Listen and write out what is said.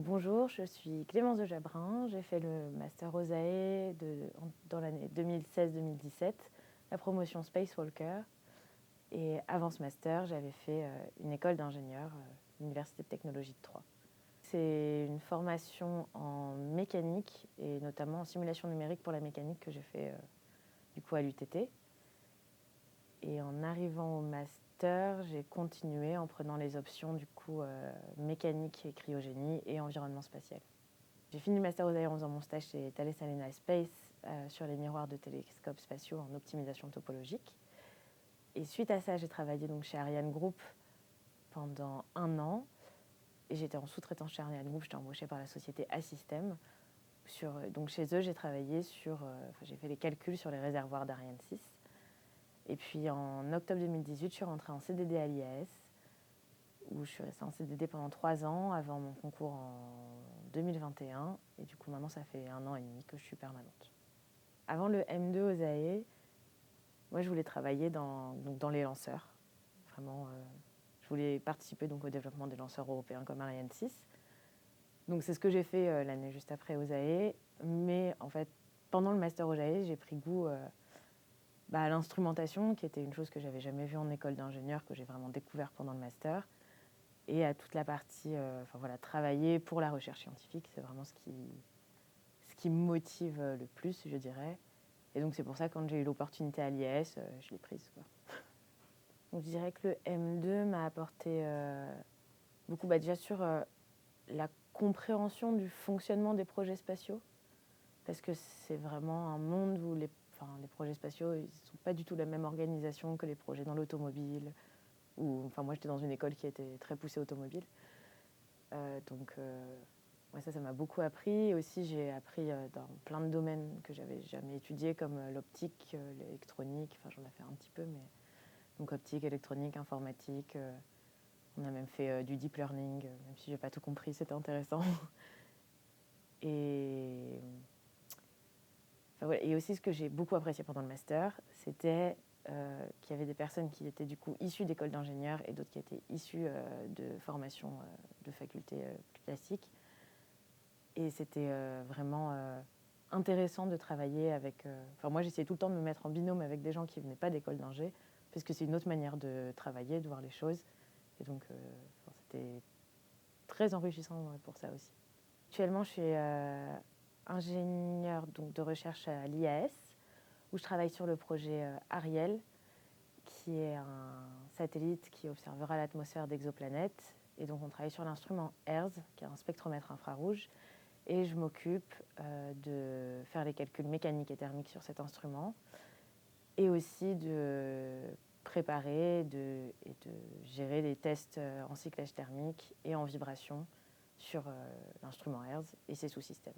Bonjour, je suis Clémence de Jabrin. J'ai fait le master OSAE dans l'année 2016-2017, la promotion Spacewalker. Et avant ce master, j'avais fait une école d'ingénieur, l'Université de technologie de Troyes. C'est une formation en mécanique et notamment en simulation numérique pour la mécanique que j'ai fait du coup à l'UTT. Et en arrivant au master, j'ai continué en prenant les options du coup mécanique et cryogénie et environnement spatial. J'ai fini le master OSAE en faisant mon stage chez Thales Alenia Space sur les miroirs de télescopes spatiaux en optimisation topologique. Et suite à ça, j'ai travaillé donc chez Ariane Group pendant 1 an. Et j'étais en sous-traitance chez Ariane Group, j'étais embauchée par la société Assystem. Donc chez eux, j'ai travaillé j'ai fait les calculs sur les réservoirs d'Ariane 6. Et puis en octobre 2018, je suis rentrée en CDD à l'IAS, où je suis restée en CDD pendant 3 ans avant mon concours en 2021. Et du coup, maintenant, ça fait 1 an et demi que je suis permanente. Avant le M2 OSAE, moi, je voulais travailler dans les lanceurs. Vraiment, je voulais participer donc, au développement des lanceurs européens comme Ariane 6. Donc, c'est ce que j'ai fait l'année juste après OSAE. Mais en fait, pendant le master OSAE, j'ai pris goût à l'instrumentation, qui était une chose que j'avais jamais vue en école d'ingénieur, que j'ai vraiment découvert pendant le master. Et à toute la partie, travailler pour la recherche scientifique, c'est vraiment ce qui me motive le plus, je dirais. Et donc c'est pour ça que quand j'ai eu l'opportunité à l'IAS, je l'ai prise, quoi. Donc je dirais que le M2 m'a apporté beaucoup, déjà sur la compréhension du fonctionnement des projets spatiaux, parce que c'est vraiment un monde où les projets spatiaux, ils ne sont pas du tout la même organisation que les projets dans l'automobile. Moi j'étais dans une école qui était très poussée automobile. Ça m'a beaucoup appris. Et aussi, j'ai appris dans plein de domaines que j'avais jamais étudiés, comme l'optique, l'électronique. J'en ai fait un petit peu, mais donc optique, électronique, informatique. On a même fait du deep learning, même si j'ai pas tout compris, c'était intéressant. Et et aussi, ce que j'ai beaucoup apprécié pendant le master, c'était qu'il y avait des personnes qui étaient du coup issues d'écoles d'ingénieurs et d'autres qui étaient issues de formations de facultés plus classiques. Et c'était vraiment intéressant de travailler avec... moi, j'essayais tout le temps de me mettre en binôme avec des gens qui ne venaient pas d'école d'ingé, parce que c'est une autre manière de travailler, de voir les choses. Et donc, c'était très enrichissant pour ça aussi. Actuellement, je suis ingénieure de recherche à l'IAS, où je travaille sur le projet Ariel, qui est un satellite qui observera l'atmosphère d'exoplanètes. Et donc, on travaille sur l'instrument ERS, qui est un spectromètre infrarouge. Et je m'occupe de faire les calculs mécaniques et thermiques sur cet instrument, et aussi de préparer et de gérer les tests en cyclage thermique et en vibration sur l'instrument ERS et ses sous-systèmes.